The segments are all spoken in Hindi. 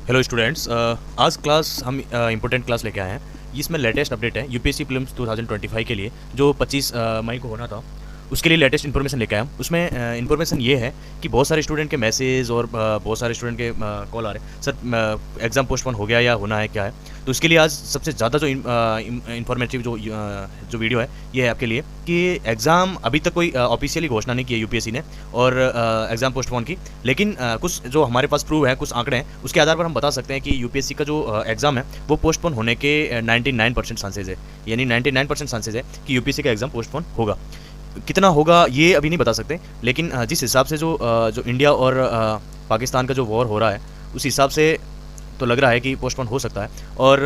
हेलो स्टूडेंट्स, आज क्लास हम इम्पोर्टेंट क्लास लेके आए हैं। इसमें लेटेस्ट अपडेट है यूपीएससी प्रीलिम्स 2025 के लिए जो 25 मई को होना था, उसके लिए लेटेस्ट इन्फॉर्मेशन लेके आया हूँ। उसमें इन्फॉर्मेशन ये है कि बहुत सारे स्टूडेंट के मैसेज और बहुत सारे स्टूडेंट के कॉल आ रहे हैं, सर एग्ज़ाम पोस्टपोन हो गया या होना है क्या है। तो उसके लिए आज सबसे ज़्यादा जो इन्फॉर्मेटिव जो वीडियो है ये है आपके लिए कि एग्ज़ाम अभी तक कोई ऑफिशियली घोषणा नहीं की है यूपीएससी ने और एग्ज़ाम पोस्टपोन की, लेकिन कुछ जो हमारे पास प्रूव है, कुछ आंकड़े हैं, उसके आधार पर हम बता सकते हैं कि यूपीएससी का जो एग्ज़ाम है वो पोस्टपोन होने के 99% चांसेज है। यानी 99% चांसेज है कि यूपीएससी का एग्ज़ाम पोस्टपोन होगा। कितना होगा ये अभी नहीं बता सकते, लेकिन जिस हिसाब से जो इंडिया और पाकिस्तान का जो वॉर हो रहा है उस हिसाब से तो लग रहा है कि पोस्टपोन हो सकता है। और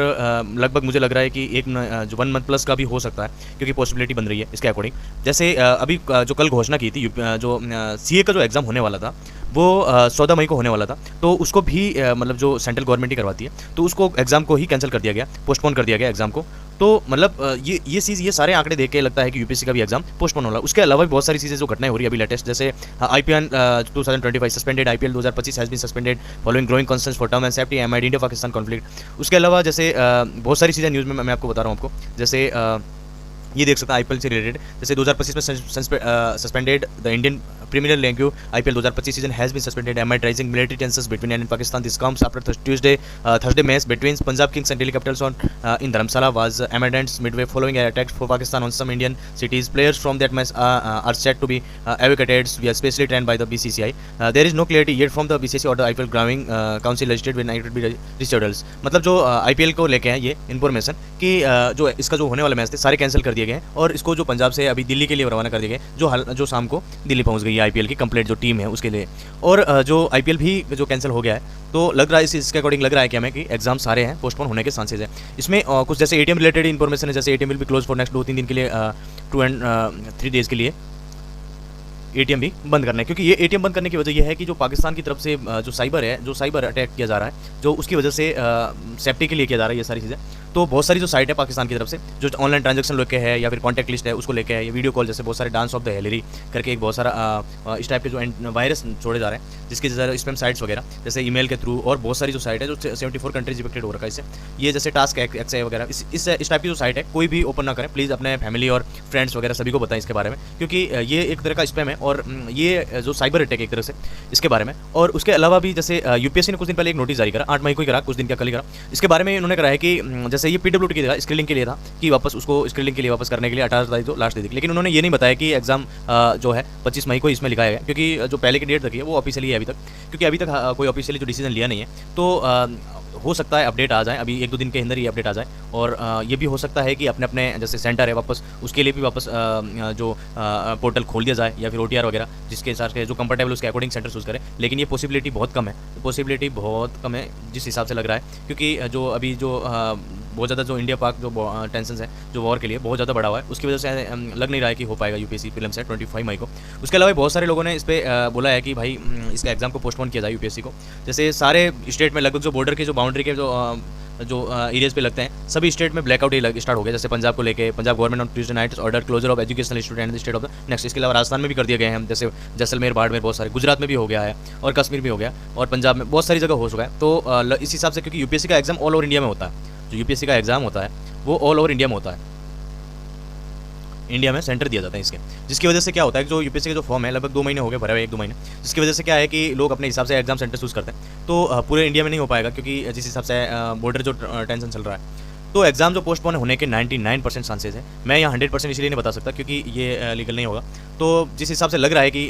लगभग मुझे लग रहा है कि जो 1 मंथ प्लस का भी हो सकता है, क्योंकि पॉसिबिलिटी बन रही है इसके अकॉर्डिंग। जैसे अभी जो कल घोषणा की थी, जो सीए का जो एग्ज़ाम होने वाला था वो 14 मई को होने वाला था, तो उसको भी मतलब जो सेंट्रल गवर्नमेंट ही करवाती है, तो उसको एग्ज़ाम को ही कैंसिल कर दिया गया, पोस्टपोन कर दिया गया एग्ज़ाम को। तो मतलब ये चीज़, ये सारे आंकड़े देख के लगता है कि यूपीएससी का भी एग्जाम पोस्टपोन हो रहा है। उसके अलावा भी बहुत सारी चीज़ें जो घटनाएं हो रही है अभी लेटेस्ट, जैसे IPL 2025 suspended, IPL 2025 has been suspended following growing concerns for term and safety amid India Pakistan conflict. उसके अलावा जैसे बहुत सारी चीज़ें न्यूज़ में मैं आपको बता रहा हूँ आपको, जैसे ये देख सकते हैं आईपीएल से रिलेटेड, जैसे 2025 में suspended the Indian Premier League IPL 2025 season has been suspended amid rising military tensions between India and Pakistan. This comes after Thursday match between Punjab Kings and Delhi Capitals in Dharamsala was amended midway following an attack for Pakistan on some Indian cities. Players from that match are set to be evacuated via specially trained by the BCCI. There is no clarity yet from the BCCI or the IPL Grounding Council legislated when it will be reschedules. मतलब जो IPL को लेके हैं ये इन्फॉर्मेशन कि जो इसका जो होने वाले मैच थे सारे कैंसिल कर दिए गए हैं और इसको जो पंजाब से अभी दिल्ली के लिए रवाना कर दिए गए, जो शाम को दिल्ली पहुंच गई है आईपीएल की कंप्लीट जो टीम है उसके लिए। और जो आईपीएल भी जो कैंसिल हो गया है, तो लग रहा है इसके अकॉर्डिंग लग रहा है कि हमें कि एग्जाम सारे हैं पोस्टपोन होने के चांसेज है। इसमें कुछ जैसे एटीएम रिलेटेड इन्फॉर्मेशन है, जैसे ATM will be close for next 2-3 दिन के लिए, 2 and 3 डेज़ के लिए एटीएम भी बंद करना है। क्योंकि ये एटीएम बंद करने की वजह यह है कि जो पाकिस्तान की तरफ से जो साइबर अटैक किया जा रहा है, जो उसकी वजह से सेफ्टी के लिए किया जा रहा है ये सारी चीज़ें। तो बहुत सारी जो साइट है पाकिस्तान की तरफ से जो ऑनलाइन ट्रांजैक्शन लेके है या फिर कॉन्टैक्ट लिस्ट है उसको लेके है, या वीडियो कॉल, जैसे बहुत सारे डांस ऑफ द हेलरी करके एक बहुत सारा इस टाइप के जो वायरस छोड़े जा रहे हैं, जिसके जैसे स्पैम साइट्स वगैरह, जैसे ईमेल के थ्रू, और बहुत सारी जो साइट है जो 74 कंट्रीज इफेक्टेड हो रखा है इससे, ये जैसे टास्क एक्स वगैरह, इस टाइप की जो साइट है कोई भी ओपन ना करें प्लीज़। अपने फैमिली और फ्रेंड्स वगैरह सभी को बताएं इसके बारे में, क्योंकि ये एक तरह का स्पैम है और ये जो साइबर अटैक एक तरह से इसके बारे में। और उसके अलावा भी जैसे यूपीएससी ने कुछ दिन पहले एक नोटिस जारी करा, 8 मई को ही करा, कुछ दिन का कल ही करा। इसके बारे में उन्होंने करा है कि जैसे ये पीडब्ल्यूडी की जगह स्क्रीनिंग के लिए था कि वापस उसको स्क्रीनिंग के लिए वापस करने के लिए 18 तारीख को लास्ट दे दी, लेकिन उन्होंने ये नहीं बताया कि एग्जाम जो है 25 मई को इसमें लिखाया गया, क्योंकि जो पहले की डेट रखी है वो ऑफिशियली है अभी तक, क्योंकि अभी तक कोई ऑफिशियली जो डिसीजन लिया नहीं है। तो हो सकता है अपडेट आ जाए, अभी 1-2 दिन के अंदर ये अपडेट आ जाए। और ये भी हो सकता है कि अपने अपने जैसे सेंटर है वापस उसके लिए भी वापस जो पोर्टल खोल दिया जाए, या फिर ओटीआर वगैरह जिसके हिसाब से जो कंफर्टेबल उसके अकॉर्डिंग सेंटर चूज़ करें। लेकिन ये पॉसिबिलिटी बहुत कम है, जिस हिसाब से लग रहा है, क्योंकि जो अभी जो बहुत ज़्यादा जो इंडिया पाक जो टेंशन है जो वॉर के लिए बहुत ज़्यादा बढ़ा हुआ है, उसकी वजह से लग नहीं रहा है कि हो पाएगा यूपीएससी प्रीलिम्स है 25 मई को। उसके अलावा बहुत सारे लोगों ने इस पर बोला है कि भाई इसका एग्जाम को पोस्टपोन किया जाए यूपीएससी को। जैसे सारे स्टेट में लगभग जो बॉर्डर के जो बाउंड्री के जो एरियाज पे लगते हैं सभी स्टेट में ब्लैकआउट ही स्टार्ट हो गया। जैसे पंजाब को लेके, Punjab government on Tuesday night order closure of educational institute and state of the next. इसके अलावा राजस्थान में भी कर दिए गए हैं, जैसे जैसलमेर, बाड़मेर, बहुत सारे, गुजरात में भी हो गया है और कश्मीर भी हो गया और पंजाब में बहुत सारी जगह हो चुका है। तो इस हिसाब से, क्योंकि यूपीएससी का एग्जाम ऑल ओवर इंडिया में होता है, जो यूपीएससी का एग्जाम होता है वो ऑल ओवर इंडिया में होता है, इंडिया में सेंटर दिया जाता है इसके, जिसकी वजह से क्या होता है जो यूपीएससी का जो फॉर्म है लगभग 2 महीने हो गए भरे हुए, 1-2 महीने, जिसकी वजह से क्या है कि लोग अपने हिसाब से एग्जाम सेंटर चूज़ करते हैं। तो पूरे इंडिया में नहीं हो पाएगा, क्योंकि जिस हिसाब से बॉर्डर जो टेंशन चल रहा है, तो एग्जाम जो पोस्टपोन होने के 99% चांसेस है। मैं यहाँ 100% इसलिए नहीं बता सकता क्योंकि ये लीगल नहीं होगा। तो जिस हिसाब से लग रहा है कि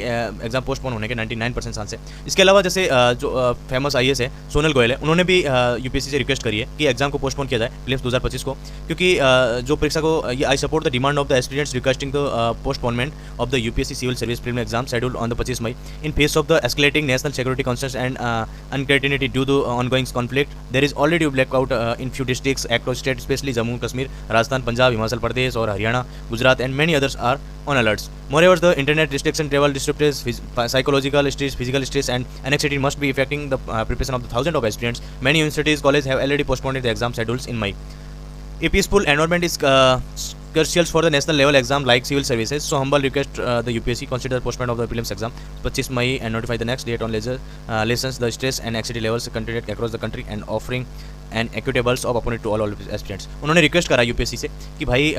एग्जाम पोस्टपोन होने के 99% चांस है। इसके अलावा जैसे जो फेमस आईएएस है सोनल गोयल है, उन्होंने भी यूपीएससी से रिक्वेस्ट करी है कि एग्जाम को पोस्टपोन किया जाए प्रीलिम्स 2025 को, क्योंकि जो परीक्षा को I support the demand of the aspirants requesting the postponement of the UPSC civil service prelim exam schedule on the 25 May in face of the escalating national security concerns and uncertainty due to ongoing conflict. There is already blackout in few districts across states, especially Jammu Kashmir, Rajasthan, Punjab, Himachal Pradesh और Haryana, Gujarat and many others are on alerts. Moreover, the internet restriction, travel disruptions, psychological stress, physical stress and anxiety must be affecting the preparation of the thousands of students. Many universities, colleges have already postponed the exam schedules in May. A peaceful environment is crucial for the national level exam like civil services. So humble request the UPSC consider postponement of the prelims exam 25 May and notify the next date on lessons the stress and anxiety levels continued across the country and offering an equitable opportunity to all aspirants. उन्होंने रिक्वेस्ट करा यूपीएससी से कि भाई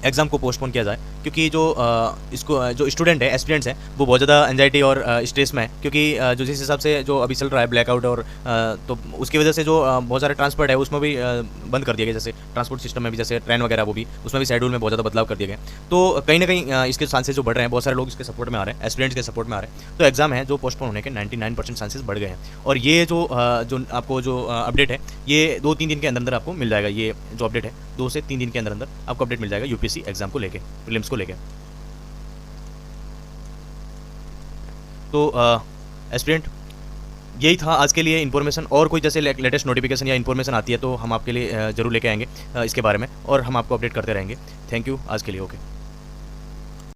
एग्ज़ाम को पोस्टपोन किया जाए, क्योंकि इसको जो स्टूडेंट है, एस्पिरेंट्स हैं, वो बहुत ज़्यादा एंजाइटी और स्ट्रेस में है, क्योंकि जो जिस हिसाब से जो अभी चल रहा है ब्लैकआउट और तो उसकी वजह से जो बहुत सारे ट्रांसपोर्ट है उसमें भी बंद कर दिया गया, जैसे ट्रांसपोर्ट सिस्टम में भी जैसे ट्रेन वगैरह वो भी उसमें भी शेड्यूल में बहुत ज़्यादा बदलाव कर दिए गए। तो कहीं ना कहीं इसके चांसेस जो बढ़ रहे हैं, बहुत सारे लोग इसके सपोर्ट में आ रहे हैं, एस्पिरेंट्स के सपोर्ट में आ रहे हैं। तो एग्जाम है जो पोस्टपोन होने के 99% चांसेस बढ़ गए हैं। और ये जो आपको जो अपडेट है ये 2-3 दिन के अंदर अंदर आपको मिल जाएगा। ये जो अपडेट है 2 से 3 दिन के अंदर अंदर आपको अपडेट मिल जाएगा यूपीएससी एग्जाम को लेके, प्रीलिम्स को लेके। तो एस्पिरेंट यही था आज के लिए इन्फॉर्मेशन। और कोई जैसे लेटेस्ट नोटिफिकेशन या इन्फॉर्मेशन आती है तो हम आपके लिए ज़रूर लेके आएंगे इसके बारे में, और हम आपको अपडेट करते रहेंगे। थैंक यू आज के लिए। ओके।